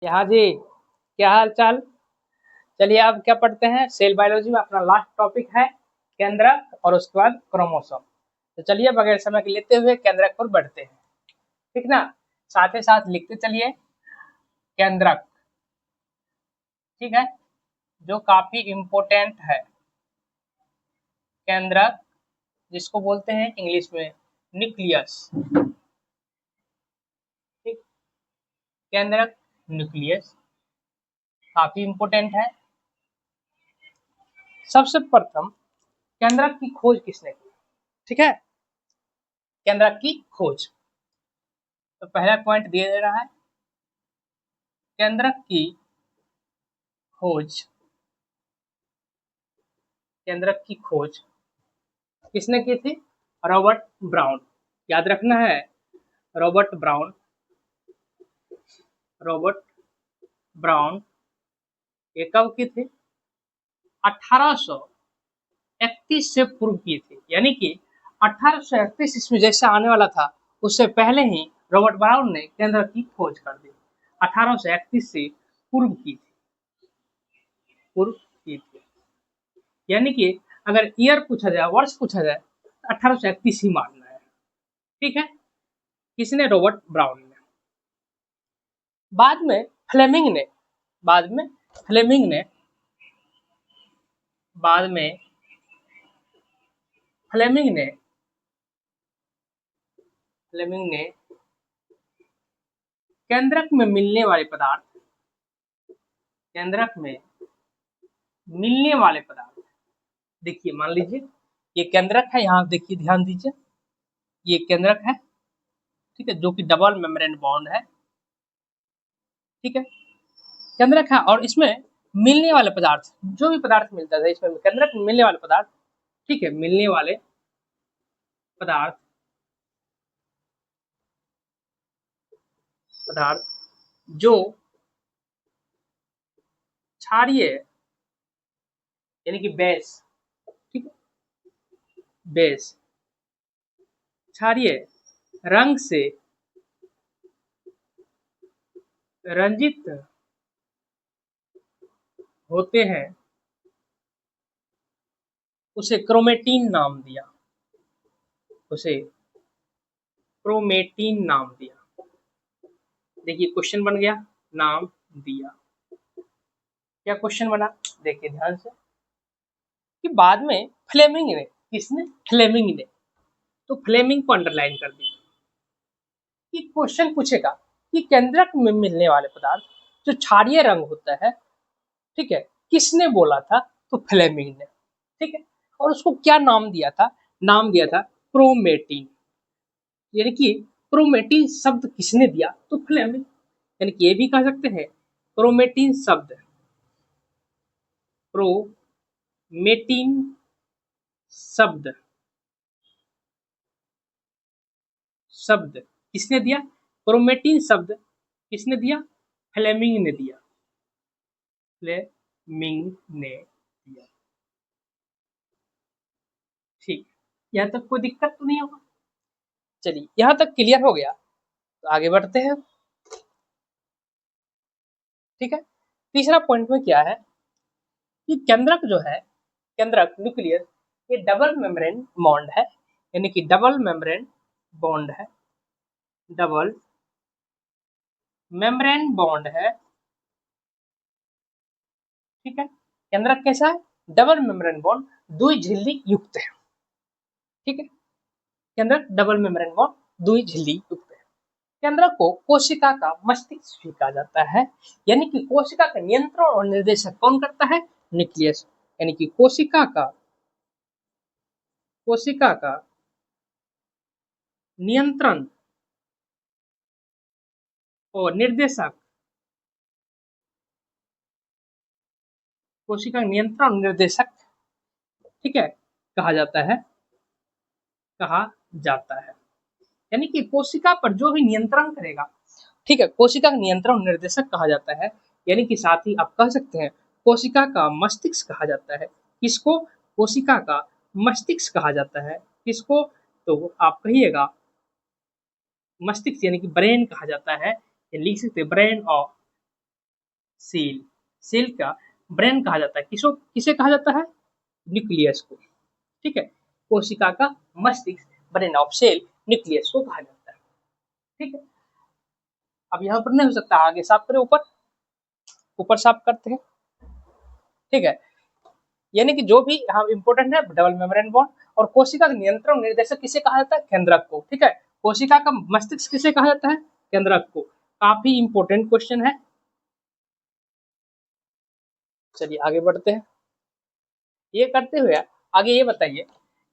यहाँ जी, क्या हाल चाल। चलिए अब क्या पढ़ते हैं, सेल बायोलॉजी में अपना लास्ट टॉपिक है केंद्रक और उसके बाद क्रोमोसोम। तो चलिए बगैर समय के लेते हुए केंद्रक पर बढ़ते हैं, ठीक ना। साथ ही साथ लिखते चलिए केंद्रक, ठीक है, जो काफी इम्पोर्टेंट है। केंद्रक जिसको बोलते हैं इंग्लिश में न्यूक्लियस, ठीक। केंद्रक न्यूक्लियस काफी इम्पोर्टेंट है। सबसे प्रथम केंद्रक की खोज किसने की, ठीक है। केंद्रक की खोज, तो पहला पॉइंट दिया दे रहा है, केंद्रक की खोज। केंद्रक की खोज किसने की थी? Robert brown. याद रखना है, रॉबर्ट ब्राउन। रॉबर्ट ब्राउन ये कब की थी? 1831 से पूर्व की थी, यानी कि 1831 इसमें जैसे आने वाला था उससे पहले ही रॉबर्ट ब्राउन ने केंद्रक की खोज कर दी। 1831 से पूर्व की थी, पूर्व की थी, यानी कि अगर ईयर पूछा जाए, वर्ष पूछा जाए, 1831 ही मानना है, ठीक है। किसने? रॉबर्ट ब्राउन ने। बाद में फ्लेमिंग ने, बाद में फ्लेमिंग ने, बाद में फ्लेमिंग ने, फ्लेमिंग ने केंद्रक में मिलने वाले पदार्थ, केंद्रक में मिलने वाले पदार्थ, देखिए मान लीजिए ये केंद्रक है, यहाँ देखिए ध्यान दीजिए, ये केंद्रक है, ठीक है, जो कि डबल मेम्ब्रेन बॉन्ड है, ठीक है, केंद्रक है। और इसमें मिलने वाले पदार्थ, जो भी पदार्थ मिलता है इसमें केंद्रक में मिलने वाले पदार्थ, ठीक है, मिलने वाले पदार्थ, पदार्थ जो क्षारीय, यानी कि बेस, ठीक है, बेस क्षारीय रंग से रंजित होते हैं, उसे क्रोमेटीन नाम दिया, उसे क्रोमेटीन नाम दिया। देखिए क्वेश्चन बन गया, नाम दिया। क्या क्वेश्चन बना, देखिए ध्यान से, कि बाद में फ्लेमिंग ने, किसने? फ्लेमिंग ने, तो फ्लेमिंग को अंडरलाइन कर दी कि क्वेश्चन पूछेगा कि केंद्रक में मिलने वाले पदार्थ जो क्षारीय रंग होता है, ठीक है, किसने बोला था? तो फ्लेमिंग ने, ठीक है। और उसको क्या नाम दिया था? नाम दिया था क्रोमेटीन, यानी कि क्रोमेटीन शब्द किसने दिया? तो फ्लेमिंग। यानी कि ये भी कह सकते हैं क्रोमेटीन शब्द, क्रोमेटीन शब्द, शब्द किसने दिया? क्रोमेटीन शब्द किसने दिया? फ्लेमिंग ने दिया, फ्लेमिंग ने दिया, ठीक। यहाँ तक कोई दिक्कत तो नहीं होगा? चलिए यहाँ तक क्लियर हो गया, तो आगे बढ़ते हैं, ठीक है। तीसरा पॉइंट में क्या है कि केंद्रक जो है, केंद्रक न्यूक्लियस, ये डबल मेम्ब्रेन बॉन्ड है, यानी कि डबल मेम्ब्रेन बॉन्ड है, डबल मेम्ब्रेन बॉन्ड है, ठीक है। केंद्रक कैसा है? डबल मेम्ब्रेन बॉन्ड, दुई झिल्ली युक्त है, ठीक है। केंद्रक डबल मेम्ब्रेन बॉन्ड, दुई झिल्ली युक्त है। केंद्रक को कोशिका का मस्तिष्क भी कहा जाता है, यानी कि कोशिका का नियंत्रण और निर्देशक कौन करता है? न्यूक्लियस। यानी कि कोशिका का, कोशिका का नियंत्रण और निर्देशक, कोशिका नियंत्रण निर्देशक, ठीक है, कहा जाता है, कहा जाता है। यानी कि कोशिका पर जो भी नियंत्रण करेगा, ठीक है, कोशिका का नियंत्रण निर्देशक कहा जाता है। यानी कि साथ ही आप कह सकते हैं कोशिका का मस्तिष्क कहा जाता है। किसको? कोशिका का मस्तिष्क कहा जाता है। किसको? तो आप कहिएगा मस्तिष्क, यानी कि ब्रेन कहा जाता है, ये लिख सकते हैं ब्रेन ऑफ सेल, सेल का ब्रेन कहा जाता है, किसे कहा जाता है? न्यूक्लियस को। ठीक है, कोशिका का मस्तिष्क, ब्रेन ऑफ सेल, न्यूक्लियस को कहा जाता है। ठीक है, अब यहाँ पर नहीं हो सकता, आगे साफ करें, ऊपर साफ करते हैं। ठीक है, यानी कि जो भी यहाँ इंपोर्टेंट है डबल मेम्ब्रेन बॉन्ड। और कोशिका का नियंत्रण निर्देशक किसे कहा जाता है? केंद्रक को। ठीक है, कोशिका का मस्तिष्क किसे कहा जाता है? केंद्रक को। काफी इंपोर्टेंट क्वेश्चन है। चलिए आगे बढ़ते हैं। ये करते हुए आगे ये बताइए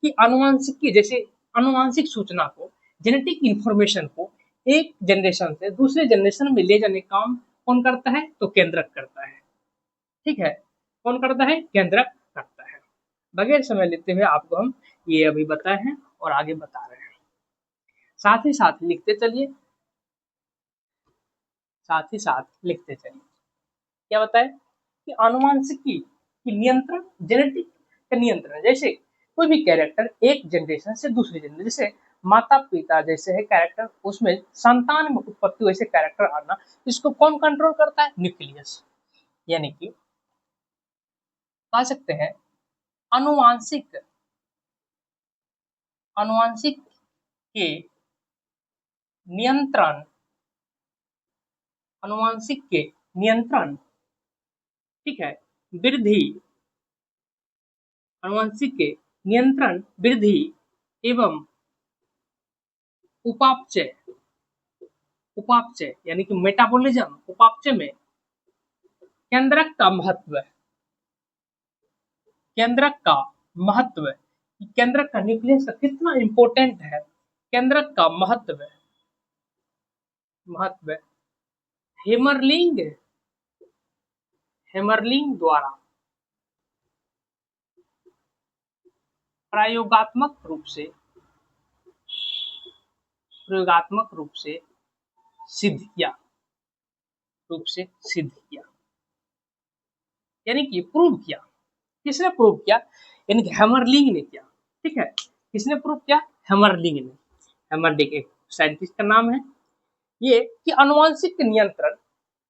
कि आनुवांशिकी, जैसे आनुवांशिक सूचना को, जेनेटिक इंफॉर्मेशन को एक जनरेशन से दूसरे जनरेशन में ले जाने का काम कौन करता है? तो केंद्रक करता है। ठीक है, कौन करता है? केंद्रक करता है। बगैर समय लेते हुए आपको हम ये अभी बताए हैं और आगे बता रहे हैं। साथ ही साथ लिखते चलिए, साथ ही साथ लिखते चलिए। क्या बताए कि आनुवांशिकी की नियंत्रण, जेनेटिक का नियंत्रण, जैसे कोई भी कैरेक्टर एक जनरेशन से दूसरी जनरेशन, जैसे माता पिता जैसे है कैरेक्टर, उसमें संतान में उत्पत्ति वैसे कैरेक्टर आना, इसको कौन कंट्रोल करता है? न्यूक्लियस। यानी कि कह सकते हैं अनुवांशिक अनुवांशिक के नियंत्रण, अनुवांशिक के नियंत्रण, ठीक है, वृद्धि, अनुवांशिक के नियंत्रण, वृद्धि एवं उपापचय, उपापचय यानी कि मेटाबॉलिज्म, उपापचय में केंद्रक का महत्व, केंद्रक का महत्व, केंद्रक का न्यूक्लियस का कितना इंपॉर्टेंट है, केंद्रक का महत्व, महत्व हेमरलिंग, हेमरलिंग द्वारा प्रयोगात्मक रूप से सिद्ध किया, यानी कि प्रूव किया। किसने प्रूव किया? यानी कि हेमरलिंग ने किया। ठीक है, किसने प्रूव किया? हेमरलिंग ने। हेमरलिंग एक साइंटिस्ट का नाम है। ये कि आनुवंशिक नियंत्रण,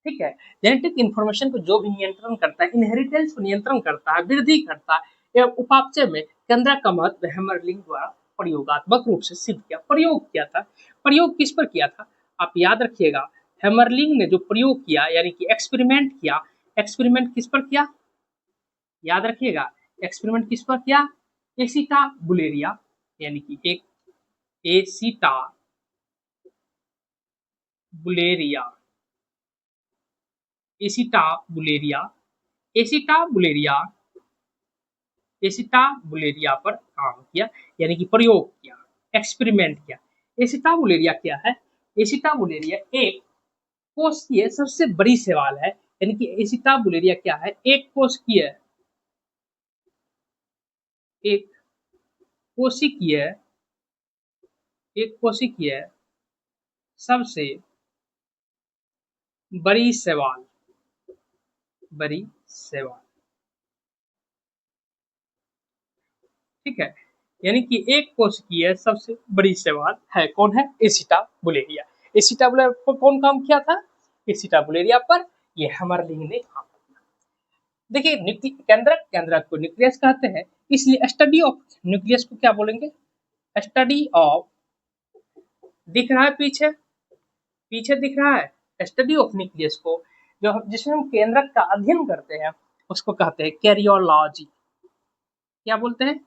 ठीक है, जेनेटिक इंफॉर्मेशन को जो भी नियंत्रण करता है, इनहेरिटेंस को नियंत्रण करता है, वृद्धि करता है, एवं उपापचय में केंद्रक का महत्व हेमरलिंग द्वारा प्रयोगात्मक रूप से सिद्ध किया। प्रयोग किया था। प्रयोग किस पर किया था? आप याद रखिएगा, हेमरलिंग ने जो प्रयोग किया यानी कि एक्सपेरिमेंट किया, एक्सपेरिमेंट किस पर किया? याद रखिएगा, एक्सपेरिमेंट किस पर किया? एसिटा बुलेरिया, यानी कि एक एसिटा बुलेरिया, एसिटा बुलेरिया, एसिटा बुलेरिया, एसिटा बुलेरिया पर काम किया, यानी कि प्रयोग किया, एक्सपेरिमेंट किया। एसिटा बुलेरिया क्या है? एसिटा बुलेरिया एक कोशिकीय सबसे बड़ी शैवाल है, यानी कि एसिटा बुलेरिया क्या है? एक कोशिकीय, एक कोशिकीय, एक कोशिकीय सबसे बड़ी शैवाल, बड़ी शैवाल। ठीक है, यानी कि एक कोशिकीय सबसे बड़ी शैवाल है। कौन है? एसिटा बुलेरिया। एसिटा बुलेरिया पर कौन काम किया था? एसिटा बुलेरिया पर ये हेमरलिंग ने काम किया। देखिए, केंद्रक, केंद्रक को न्यूक्लियस कहते हैं, इसलिए स्टडी ऑफ न्यूक्लियस को क्या बोलेंगे? स्टडी ऑफ, दिख रहा है पीछे, पीछे दिख रहा है, स्टडी ऑफ न्यूक्लियस को जो जिसमें हम केंद्रक का अध्ययन करते हैं उसको कहते हैं कैरियोलॉजी। क्या बोलते हैं?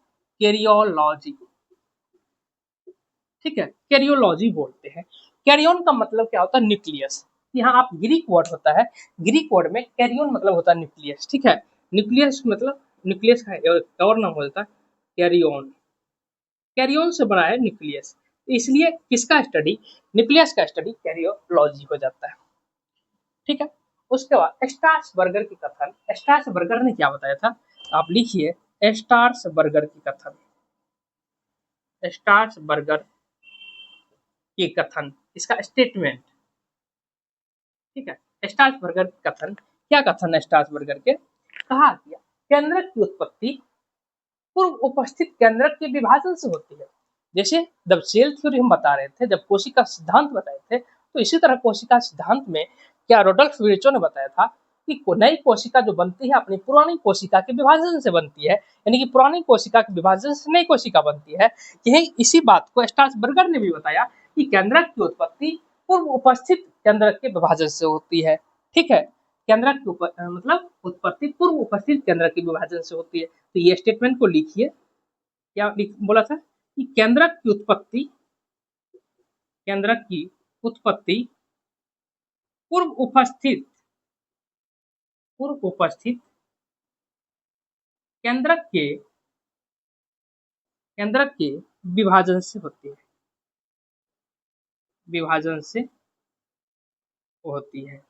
कैरियोलॉजी। ठीक है, कैरियोलॉजी बोलते हैं। कैरियोन का मतलब क्या होता है? न्यूक्लियस। यहाँ आप ग्रीक वर्ड होता है, ग्रीक वर्ड में कैरियोन मतलब होता है न्यूक्लियस। ठीक है, न्यूक्लियस मतलब न्यूक्लियस का और नाम होता है कैरियोन। कैरियोन से बना है न्यूक्लियस, इसलिए किसका स्टडी? न्यूक्लियस का स्टडी कैरियोलॉजी हो जाता है। ठीक है, उसके बाद स्ट्रासबर्गर की कथन। स्ट्रासबर्गर ने क्या बताया था? आप लिखिए स्ट्रासबर्गर की कथन, स्ट्रासबर्गर के कथन, इसका स्टेटमेंट। ठीक है, स्ट्रासबर्गर के कथन, क्या कथन है स्ट्रासबर्गर के? कहा गया केंद्रक की उत्पत्ति पूर्व उपस्थित केंद्रक के विभाजन से होती है। जैसे जब सेल थ्योरी हम बता रहे थे, जब कोशिका सिद्धांत बताए थे, तो इसी तरह कोशिका सिद्धांत में क्या रोडोल्फ विर्चो ने बताया था कि नई कोशिका जो बनती है अपनी पुरानी कोशिका के विभाजन से बनती है, यानी कि पुरानी कोशिका के विभाजन से नई कोशिका बनती है। यही इसी बात को स्ट्रासबर्गर ने भी बताया कि केंद्रक की उत्पत्ति पूर्व उपस्थित केंद्रक के विभाजन से होती है। ठीक है, केंद्रक की मतलब उत्पत्ति पूर्व उपस्थित केंद्रक के विभाजन से होती है। तो ये स्टेटमेंट को लिखिए, क्या बोला था कि केंद्रक की उत्पत्ति पूर्व उपस्थित केंद्रक के विभाजन से होती है।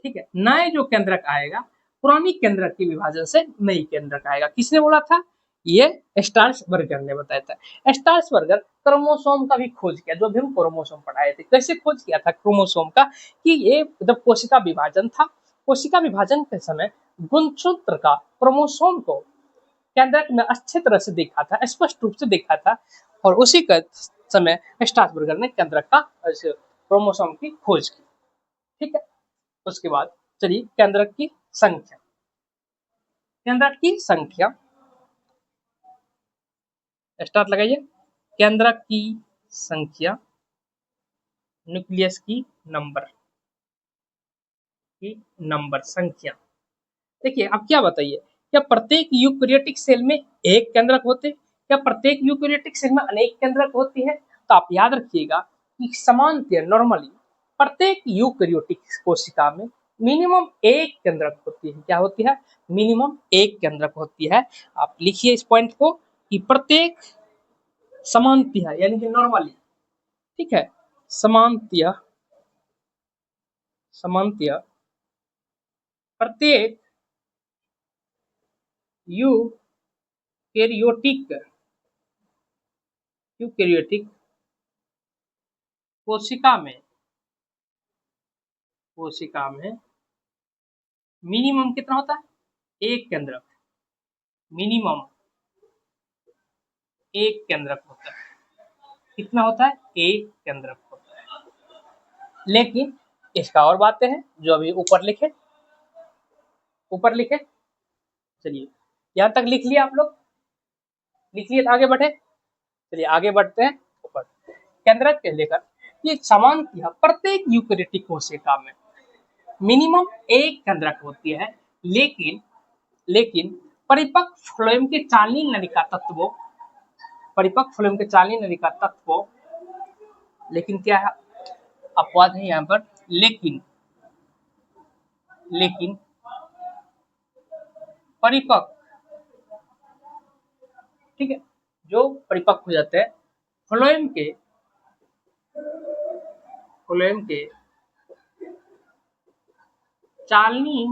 ठीक है, नए जो केंद्रक आएगा पुरानी केंद्रक के विभाजन से नई केंद्रक आएगा। किसने बोला था? ये स्ट्रासबर्गर ने बताया था। स्ट्रासबर्गर क्रोमोसोम का भी खोज किया, जो भी हम क्रोमोसोम पढ़ाए थे। कैसे खोज किया था क्रोमोसोम का? कि ये जब कोशिका विभाजन था, कोशिका विभाजन के समय गुणसूत्र का क्रोमोसोम को केंद्रक में अच्छी तरह से देखा था, स्पष्ट रूप से देखा था, और उसी के समय स्ट्रासबर्गर ने केंद्रक का क्रोमोसोम की खोज की। ठीक है, उसके बाद चलिए केंद्रक की संख्या स्टार्ट लगाइए। केंद्रक की संख्या, न्यूक्लियस की नंबर संख्या। देखिए अब क्या बताइए, क्या प्रत्येक यूकेरियोटिक सेल में एक केंद्रक होते, क्या प्रत्येक यूकेरियोटिक सेल में अनेक केंद्रक होती है? तो आप याद रखिएगा कि सामान्यतः नॉर्मली प्रत्येक यूकेरियोटिक कोशिका में मिनिमम एक केंद्रक होती है। क्या होती है? मिनिमम एक केंद्रक होती है। आप लिखिए इस पॉइंट को कि प्रत्येक सामान्यतः यानी कि नॉर्मली, ठीक है, सामान्यतः प्रत्येक यूकेरियोटिक कोशिका में मिनिमम कितना होता है? एक केंद्रक। मिनिमम एक केंद्रक होता है। कितना होता है? एक केंद्रक होता है। लेकिन इसका और बातें हैं जो अभी ऊपर लिखे। चलिए यहां तक लिख लिया आप लोग? लिख लिए तो आगे बढ़े। चलिए आगे बढ़ते हैं ऊपर। केंद्रक के लेकर ये सामान्यतः प्रत्येक यूकेरियोटिक कोशिका में मिनिमम एक केंद्रक होती है, लेकिन परिपक्व फ्लोएम के चालनीय नलिका तत्वों लेकिन क्या है, अपवाद है यहाँ पर, लेकिन परिपक्व, ठीक है, जो परिपक्व हो जाते हैं फ्लोएम के चालनीय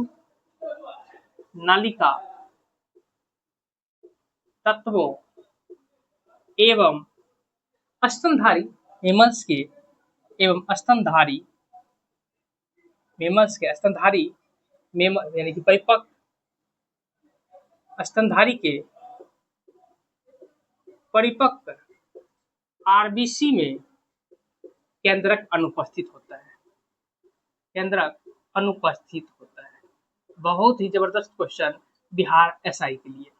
नलिका तत्वों एवं स्तनधारी मेमल्स के यानी कि परिपक्व आरबीसी में केंद्रक अनुपस्थित होता है। बहुत ही जबरदस्त क्वेश्चन बिहार एसआई के लिए।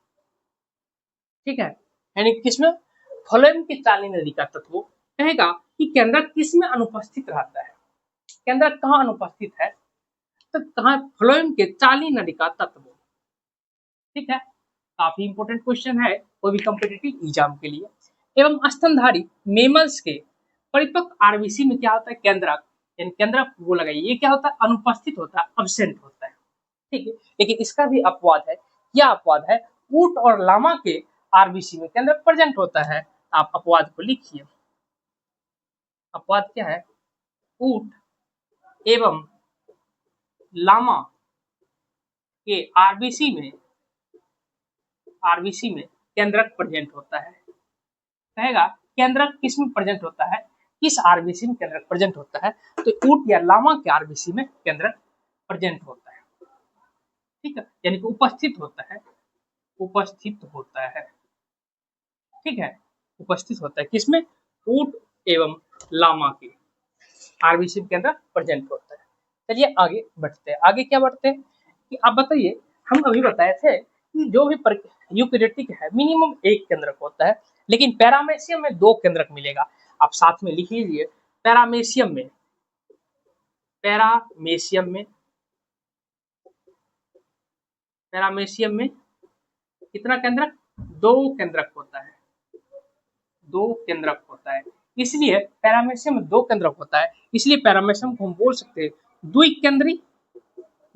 ठीक है, यानी किसमें? फ्लोएम के चालनीय नलिका तत्वों कहेगा कि केंद्रक किसमें अनुपस्थित रहता है। केंद्रक कहाँ अनुपस्थित है? तो कहाँ? फ्लोएम के चालनीय नलिका तत्वों। ठीक है, काफी इंपोर्टेंट क्वेश्चन है कोई भी कॉम्पिटिटिव एग्जाम के लिए। एवं स्तनधारी मेमल्स के परिपक्व आरबीसी में क्या होता है? केंद्रक, यानी केंद्रक वो लगाइए, ये क्या होता है? अनुपस्थित होता है, अब्सेंट होता है। ठीक है, लेकिन इसका भी अपवाद है। क्या अपवाद है? ऊंट और लामा के आरबीसी में केंद्रक प्रेजेंट होता है। आप अपवाद को लिखिए। अपवाद क्या है? ऊंट एवं लामा के आरबीसी में केंद्रक प्रेजेंट होता है। कहेगा केंद्रक किस में प्रेजेंट होता है? किस आरबीसी में केंद्रक प्रेजेंट होता है? तो ऊंट या लामा के आरबीसी में केंद्रक प्रेजेंट होता है। ठीक है, यानी कि उपस्थित होता है। ठीक है, उपस्थित होता है किसमें? ऊंट एवं लामा के आरबीसी में केंद्रक प्रेजेंट होता है। चलिए आगे बढ़ते हैं। आगे क्या बढ़ते हैं कि आप बताइए, हम अभी बताए थे कि जो भी यूकेरियोटिक है मिनिमम एक केंद्रक होता है, लेकिन पैरामेशियम में दो केंद्रक मिलेगा। आप साथ में लिख लीजिए, पैरामेशियम में, पैरामेशियम में, पैरामेशियम में कितना केंद्रक? दो केंद्रक होता है, दो केंद्रक होता है। इसलिए पैरामेशियम में दो केंद्रक होता है, इसलिए पैरामेशियम को हम बोल सकते हैं द्विकेंद्री।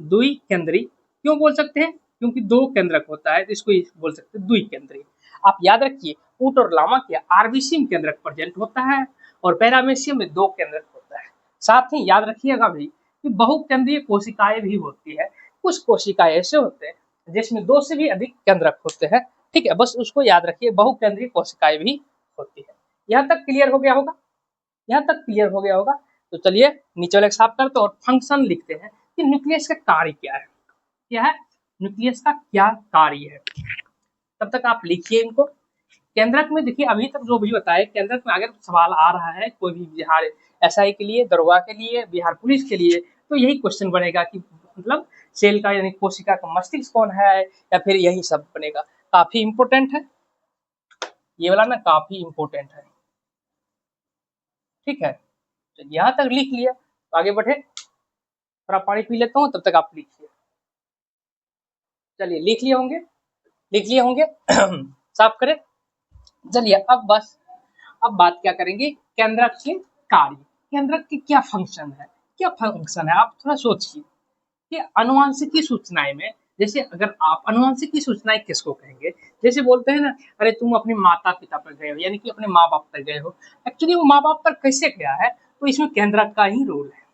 द्विकेंद्री क्यों बोल सकते हैं? क्योंकि दो केंद्रक होता है, तो इसको बोल सकते हैं द्विकेंद्री। आप याद रखिए, ऊट और लामा के आरबीसी में केंद्रक प्रेजेंट होता है और पैरामेशियम में दो केंद्रक होता है। साथ ही याद रखिएगा भी कि बहुकेंद्रीय कोशिकाएं भी होती है। कुछ कोशिकाएं ऐसे होते हैं जिसमें दो से भी अधिक केंद्रक होते हैं। ठीक है, बस उसको याद रखिए, बहुकेंद्रीय कोशिकाएं भी होती है। यहाँ तक क्लियर हो गया होगा? यहाँ तक क्लियर हो गया होगा? तो चलिए नीचे वाले साफ करते और फंक्शन लिखते हैं कि न्यूक्लियस का कार्य क्या है। क्या है न्यूक्लियस का, क्या कार्य है? तब तक आप लिखिए इनको। केंद्रक में देखिए, अभी तक जो भी बताया, केंद्रक में अगर सवाल आ रहा है कोई भी बिहार एसआई के लिए, दरोगा के लिए, बिहार पुलिस के लिए, तो यही क्वेश्चन बनेगा कि मतलब सेल का यानी कोशिका का मस्तिष्क कौन है, या फिर यही सब बनेगा। काफी इंपोर्टेंट है ये वाला ना, काफी इंपोर्टेंट है। ठीक है, तो यहाँ तक लिख लिया, तो आगे बढ़े। थोड़ा पानी पी लेता हूँ, तब तक आप लिखिए। चलिए लिख लिए होंगे, लिख लिए होंगे। साफ करें। चलिए अब बात क्या करेंगे, केंद्रक के कार्य। केंद्रक के क्या फंक्शन है, क्या फंक्शन है, आप थोड़ा सोचिए कि अनुवांशिकी सूचनाएं में, जैसे अगर आप अनुवांशिकी सूचनाएं किसको कहेंगे? जैसे बोलते हैं ना, अरे तुम अपने माता पिता पर गए हो, यानी कि अपने माँ बाप पर गए हो। एक्चुअली वो माँ बाप पर कैसे गया है, तो इसमें केंद्रक का ही रोल है।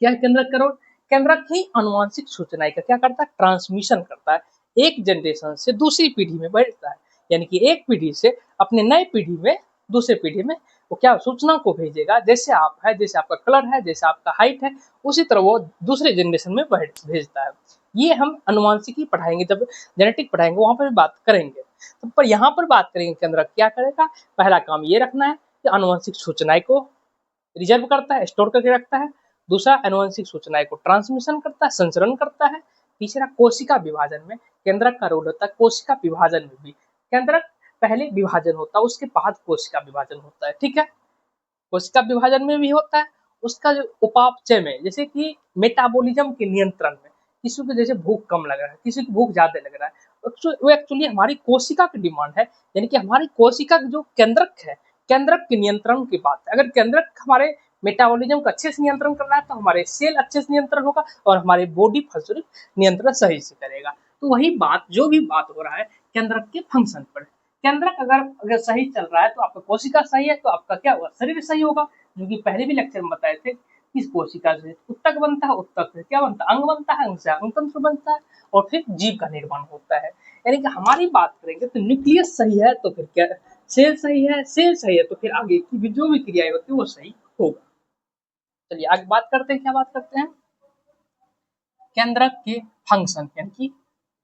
क्या केंद्रक का रोल? केंद्रक ही अनुवांशिक सूचनाएं का क्या करता है? ट्रांसमिशन करता है, एक जनरेशन से दूसरी पीढ़ी में बढ़ता है। यानी कि एक पीढ़ी से अपने नए पीढ़ी में, दूसरे पीढ़ी में वो क्या सूचना को भेजेगा। जैसे आप है, जैसे आपका कलर है, जैसे आपका हाइट है, उसी तरह वो दूसरे जनरेशन में भेजता है। ये हम अनुवांशिकी पढ़ाएंगे, जब जेनेटिक पढ़ाएंगे वहां पर बात करेंगे। तो पर यहाँ पर बात करेंगे केंद्रक क्या करेगा। पहला काम ये रखना है कि अनुवांशिक सूचनाएं को रिजर्व करता है, स्टोर करके रखता है। दूसरा, आनुवंशिक सूचनाएं को ट्रांसमिशन करता है, संचरण करता है। तीसरा, कोशिका विभाजन में केंद्रक का रोल होता है। कोशिका विभाजन में भी केंद्रक पहले विभाजन होता है, उसके बाद कोशिका विभाजन होता है। ठीक है, कोशिका विभाजन में भी होता है। उसका जो उपापचय में, जैसे कि मेटाबॉलिज्म के नियंत्रण में, किसी को जैसे भूख कम लग रहा है, किसी को भूख ज्यादा लग रहा है, वो एक्चुअली हमारी कोशिका की डिमांड है। यानी कि हमारी कोशिका जो केंद्रक है, केंद्रक के नियंत्रण की बात है। अगर केंद्रक हमारे मेटाबॉलिज्म का अच्छे से नियंत्रण कर रहा है, तो हमारे सेल अच्छे से नियंत्रण होगा और हमारे बॉडी फंक्शनिंग नियंत्रण सही से करेगा। तो वही बात, जो भी बात हो रहा है केंद्रक के फंक्शन पर। केंद्रक अगर सही चल रहा है तो आपका कोशिका सही है, तो आपका क्या होगा, शरीर सही होगा। जो कि पहले भी लेक्चर में बताए थे, किस कोशिका से उत्तक बनता है, उत्तक से क्या बनता है, अंग बनता है, अंग से अंग तंत्र बनता है, और फिर जीव का निर्माण होता है। यानी कि हमारी बात करेंगे तो न्यूक्लियस सही है तो फिर क्या, सेल सही है, सेल सही है तो फिर आगे की भी जो भी क्रियाएं होती है वो सही होगा। चलिए आगे बात करते हैं, क्या बात करते हैं, केंद्रक के फंक्शन, यानी कि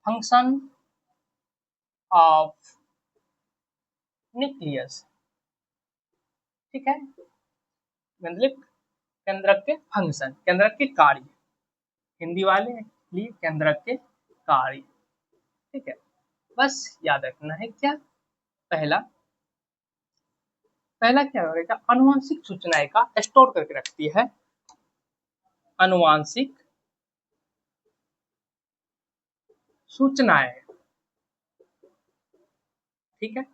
फंक्शन ऑफ न्यूक्लियस। ठीक है, मतलब केंद्रक के फंक्शन, केंद्रक के कार्य, हिंदी वाले लिए केंद्रक के कार्य। ठीक है, बस याद रखना है क्या, पहला पहला क्या करेगा, अनुवांशिक सूचनाएं का स्टोर करके रखती है। अनुवांशिक सूचनाएं, ठीक है,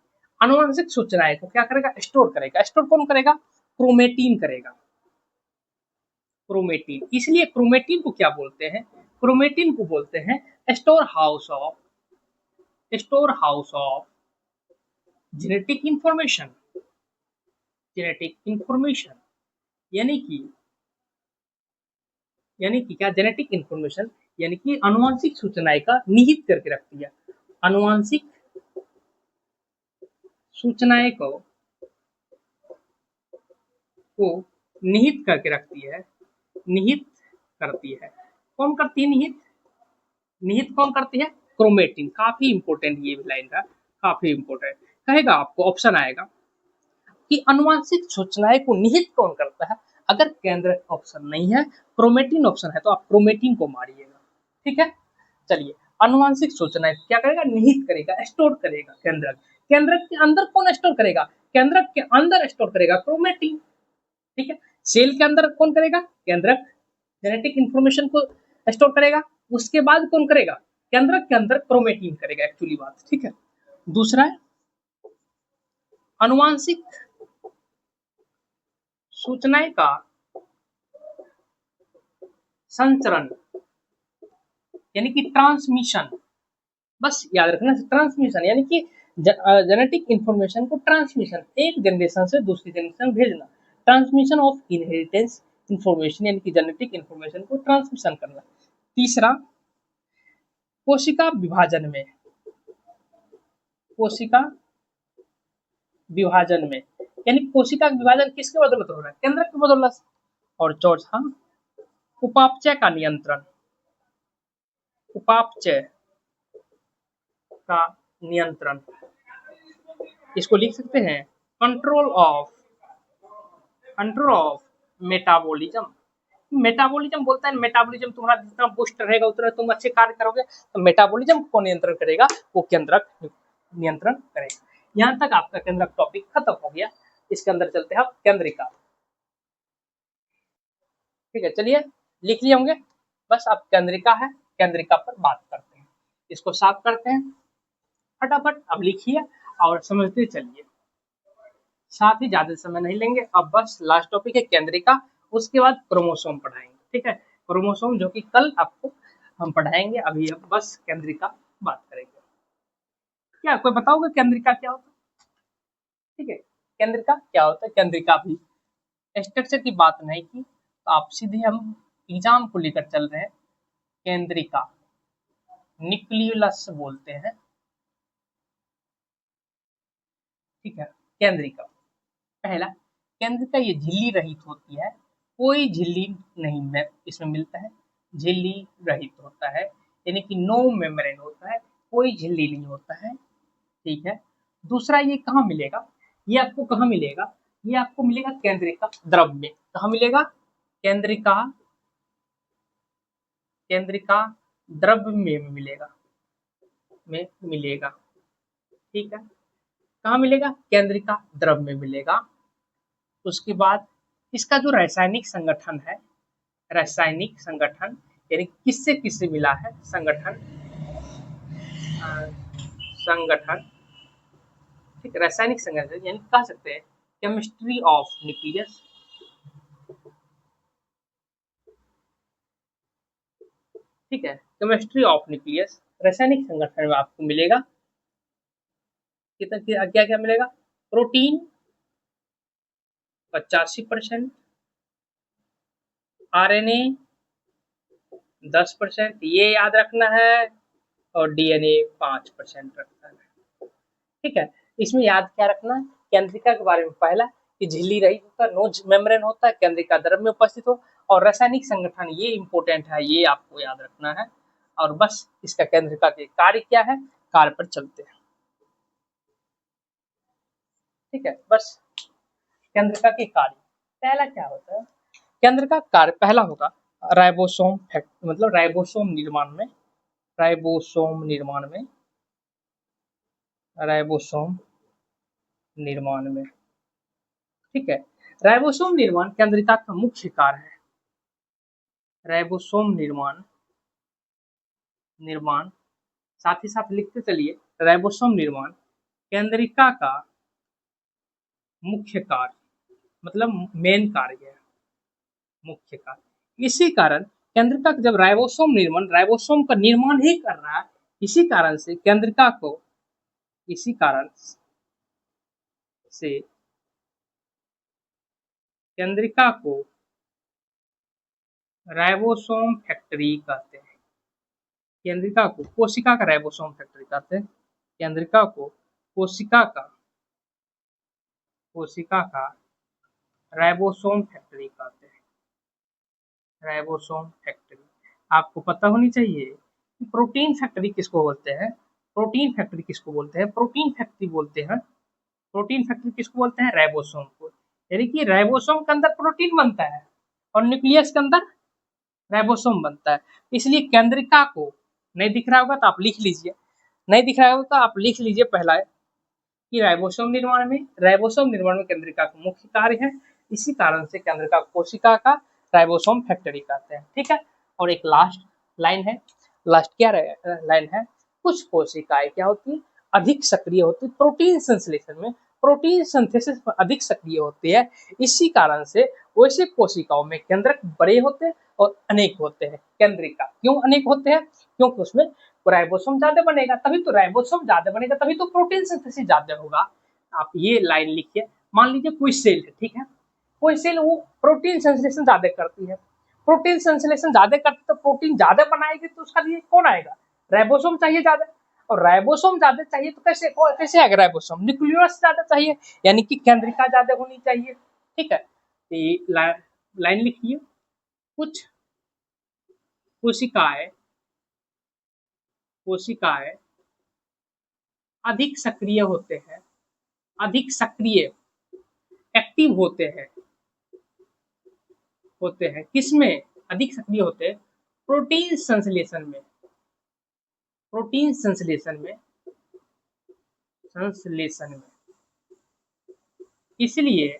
अनुवांशिक सूचनाएं को क्या करेगा, स्टोर करेगा। स्टोर कौन करेगा? क्रोमेटीन करेगा। क्रोमेटीन, इसलिए क्रोमेटीन को क्या बोलते हैं, क्रोमेटीन को बोलते हैं store house of genetic information. Genetic information यानी कि क्या, जेनेटिक इंफॉर्मेशन यानी कि अनुवांशिक सूचनाएं का निहित करके रखती है। अनुवांशिक सूचनाएं को निहित करके रखती है, निहित करती है। कौन करती है निहित? निहित कौन करती है? क्रोमेटिन। काफी इंपोर्टेंट ये लाइन का, काफी इंपोर्टेंट कहेगा, आपको ऑप्शन आएगा कि अनुवांशिक सूचनाएं को निहित कौन करता है। अगर केंद्रक ऑप्शन नहीं है, क्रोमेटिन ऑप्शन है, तो आप क्रोमेटिन को मारिएगा। ठीक है, चलिए। अनुवांशिक सूचनाएं क्या करेगा, निहित करेगा, स्टोर करेगा केंद्रक। केंद्रक के अंदर कौन स्टोर करेगा, केंद्रक के अंदर स्टोर करेगा क्रोमेटिन। ठीक है, सेल के अंदर कौन करेगा, केंद्रक जेनेटिक इंफॉर्मेशन को स्टोर करेगा, उसके बाद कौन करेगा, केंद्रक के अंदर क्रोमेटिन करेगा, एक्चुअली बात। ठीक है, दूसरा है अनुवांशिक सूचनाएं का संचरण यानी कि ट्रांसमिशन। बस याद रखना, ट्रांसमिशन यानी कि जेनेटिक इंफॉर्मेशन को ट्रांसमिशन, एक जनरेशन से दूसरी जनरेशन भेजना। ट्रांसमिशन ऑफ इनहेरिटेंस इंफॉर्मेशन यानी कि जेनेटिक इंफॉर्मेशन को ट्रांसमिशन करना। तीसरा, कोशिका विभाजन में, कोशिका विभाजन में यानी कोशिका विभाजन किसके बदौलत हो रहा है, केंद्रक की बदौलत। और चौथा, उपापचय का नियंत्रण, उपापचय का नियंत्रण, इसको लिख सकते हैं कंट्रोल ऑफ मेटाबॉलिज्म। मेटाबॉलिज्म बोलता है, मेटाबॉलिज्म तुम्हारा जितना बूस्ट रहेगा उतना तुम अच्छे कार्य करोगे, तो मेटाबॉलिज्म को नियंत्रण करेगा वो केंद्रक नियंत्रण करेगा। यहाँ तक आपका केंद्रक टॉपिक खत्म हो गया। इसके अंदर चलते हैं केंद्रिका। ठीक है, चलिए लिख लिए होंगे, बस अब केंद्रिका है, केंद्रिका पर बात करते हैं। इसको साफ करते हैं फटाफट, अब लिखिए और समझते चलिए, साथ ही ज्यादा समय नहीं लेंगे। अब बस लास्ट टॉपिक है केंद्रिका, उसके बाद क्रोमोसोम पढ़ाएंगे। ठीक है, क्रोमोसोम जो कि कल आपको हम पढ़ाएंगे, अभी हम बस केंद्रिका बात करेंगे। क्या कोई बताओगे केंद्रिका क्या होता है? ठीक है, केंद्रिका क्या होता है, केंद्रिका भी स्ट्रक्चर की बात नहीं की, तो आप सीधे हम एग्जाम को लेकर चल रहे हैं। केंद्रिका न्यूक्लियस बोलते हैं। ठीक है, केंद्रिका पहला, केंद्रिका ये झिल्ली रहित होती है, कोई झिल्ली नहीं में इसमें मिलता है, झिल्ली रहित होता है यानी कि नो मेम्ब्रेन होता है, कोई झिल्ली नहीं होता है। ठीक है, दूसरा ये कहाँ मिलेगा, ये आपको कहाँ मिलेगा, ये आपको मिलेगा केंद्रिका द्रव में। कहाँ मिलेगा, केंद्रिका, केंद्रिका द्रव में मिलेगा, में मिलेगा। ठीक है, कहाँ मिलेगा, केंद्रिका द्रव में मिलेगा। उसके बाद इसका जो रासायनिक संगठन है, रासायनिक संगठन यानी किससे किससे मिला है, संगठन, संगठन। ठीक, रासायनिक संगठन यानी कह सकते हैं केमिस्ट्री ऑफ न्यूक्लियस। ठीक है, केमिस्ट्री ऑफ न्यूक्लियस रासायनिक संगठन में आपको मिलेगा कितना, क्या क्या मिलेगा, प्रोटीन 85%, आरएनए 10%, ये याद रखना है, और डीएनए 5% रखना है। ठीक है, इसमें याद क्या रखना है, केंद्रिका के बारे में पहला कि झिल्ली रहित होता है, नो मेम्ब्रेन होता है, केंद्रिका द्रव में उपस्थित हो, और रासायनिक संगठन ये इंपॉर्टेंट है, ये आपको याद रखना है। और बस इसका केंद्रिका के कार्य क्या है, कार्य पर चलते हैं। ठीक है, बस केंद्रिका के कार्य, पहला क्या होता है, केंद्रिका कार्य पहला होगा राइबोसोम मतलब राइबोसोम निर्माण में, राइबोसोम निर्माण में, राइबोसोम निर्माण में। ठीक है, राइबोसोम निर्माण केंद्रिका का मुख्य कार्य है। राइबोसोम निर्माण, निर्माण साथ ही साथ लिखते चलिए, राइबोसोम निर्माण केंद्रिका का मुख्य कार्य, मतलब मेन कार्य है, मुख्य कार्य। इसी कारण केंद्रिका जब राइबोसोम निर्माण, राइबोसोम का निर्माण ही कर रहा है, इसी कारण से केंद्रिका को, इसी कारण से केंद्रिका को राइबोसोम फैक्ट्री कहते हैं। केंद्रिका को कोशिका का राइबोसोम फैक्ट्री कहते हैं, केंद्रिका को कोशिका का, कोशिका का राइबोसोम फैक्ट्री कहते हैं, राइबोसोम फैक्ट्री। आपको पता होनी चाहिए कि प्रोटीन फैक्ट्री किसको बोलते हैं, प्रोटीन फैक्ट्री किसको बोलते हैं, प्रोटीन फैक्ट्री बोलते हैं, प्रोटीन फैक्ट्री किसको बोलते हैं, राइबोसोम को। यानी कि राइबोसोम के अंदर प्रोटीन बनता है और न्यूक्लियस के अंदर राइबोसोम बनता है। इसलिए केंद्रिका को, नहीं दिख रहा होगा तो आप लिख लीजिए, नहीं दिख रहा होगा तो आप लिख लीजिए पहला कि राइबोसोम निर्माण में केंद्रिका का मुख्य कार्य है। इसी कारण से केंद्रिका कोशिका का राइबोसोम फैक्ट्री कहते हैं। ठीक है, और एक लास्ट लाइन है, लास्ट क्या लाइन है, कुछ कोशिकाएं क्या होती है, अधिक सक्रिय होती है प्रोटीन संश्लेषण में, प्रोटीन सिंथेसिस में अधिक सक्रिय होती है। इसी कारण से वैसे कोशिकाओं में केंद्रक बड़े होते हैं और अनेक होते हैं। केंद्रिका क्यों अनेक होते हैं, क्योंकि उसमें राइबोसोम ज्यादा बनेगा, तभी तो राइबोसोम ज्यादा बनेगा, तभी तो प्रोटीन सिंथेसिस ज्यादा होगा। आप ये लाइन लिखिए, मान लीजिए कोई सेल है, ठीक है, कोई सेल वो प्रोटीन संश्लेषण ज्यादा करती है, प्रोटीन संश्लेषण ज्यादा करती तो प्रोटीन ज्यादा बनाएगी, तो उसका लिए कौन आएगा, राइबोसोम चाहिए ज्यादा, और राइबोसोम ज्यादा चाहिए तो कैसे कैसे आएगा राइबोसोम, न्यूक्लियस ज्यादा चाहिए, यानी कि केंद्रिका ज्यादा होनी चाहिए। ठीक है, तो ये लाइन लिखिए, कुछ कोशिकाएं कोशिकाएं अधिक सक्रिय होते हैं, अधिक सक्रिय एक्टिव होते हैं किसमें, अधिक सक्रिय होते हैं प्रोटीन संश्लेषण में, प्रोटीन संश्लेषण में। इसलिए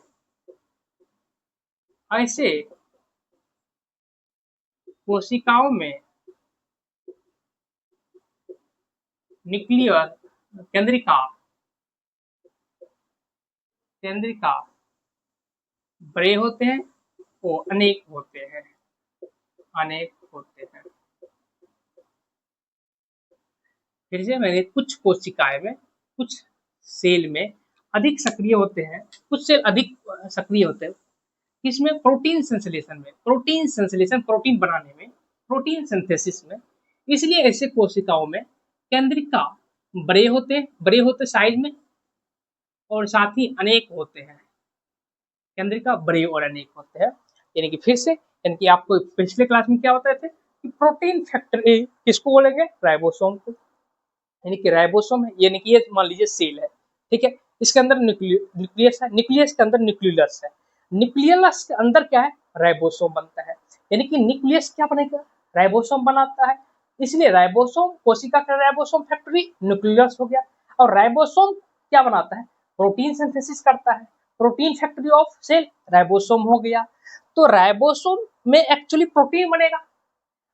ऐसे कोशिकाओं में न्यूक्लियर केंद्रिका बड़े होते हैं, वो अनेक होते हैं, फिर से मैंने कुछ कोशिकाएं में, कुछ सेल में अधिक सक्रिय होते हैं, कुछ सेल अधिक सक्रिय होते हैं किसमें, प्रोटीन संश्लेषण में, प्रोटीन संश्लेषण प्रोटीन बनाने में, प्रोटीन सिंथेसिस में। इसलिए ऐसे कोशिकाओं में केंद्रिका बड़े होते साइज में, और साथ ही अनेक होते हैं, केंद्रिका बड़े और अनेक होते हैं। यानी कि फिर से, यानी कि आपको पिछले क्लास में क्या बताए थे कि प्रोटीन फैक्टर ए किसको बोलेंगे, राइबोसोम को, यानी कि राइबोसोम है, यानी कि ये मान लीजिए सेल है, ठीक है, इसके अंदर न्यूक्लियस है, न्यूक्लियस के अंदर न्यूक्लियस है, न्यूक्लियस के अंदर क्या है, राइबोसोम बनता है, यानी कि न्यूक्लियस क्या बनेगा, राइबोसोम बनाता है। इसलिए राइबोसोम, कोशिका का राइबोसोम फैक्ट्री न्यूक्लियस हो गया, और राइबोसोम क्या बनाता है, प्रोटीन सिंथेसिस करता है, protein factory of cell ribosome हो गया। तो राइबोसोम में एक्चुअली प्रोटीन बनेगा,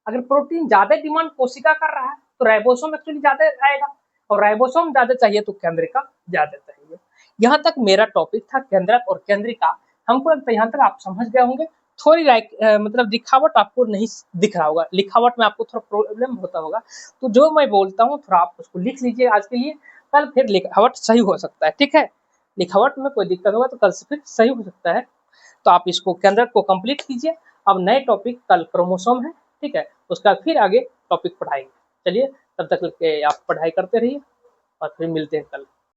अगर प्रोटीन ज्यादा डिमांड कोशिका कर रहा है तो राइबोसोम एक्चुअली ज्यादा आएगा, और राइबोसोम ज्यादा चाहिए तो केंद्रिका ज्यादा चाहिए। यहाँ तक मेरा टॉपिक था केंद्रक और केंद्रिका। हमको लगता है यहाँ तक आप समझ गए होंगे। थोड़ी मतलब दिखावट आपको नहीं दिख रहा होगा, लिखावट में आपको थोड़ा प्रॉब्लम होता होगा, तो जो मैं बोलता हूँ थोड़ा आप उसको लिख लीजिए आज के लिए, कल फिर लिखावट सही हो सकता है। ठीक है, लिखावट में कोई दिक्कत होगा तो कल से फिर सही हो सकता है। तो आप इसको केंद्रक को कंप्लीट कीजिए। अब नए टॉपिक कल क्रोमोसोम है, ठीक है, उसका फिर आगे टॉपिक पढ़ाएंगे। चलिए, तब तक के आप पढ़ाई करते रहिए और फिर मिलते हैं कल।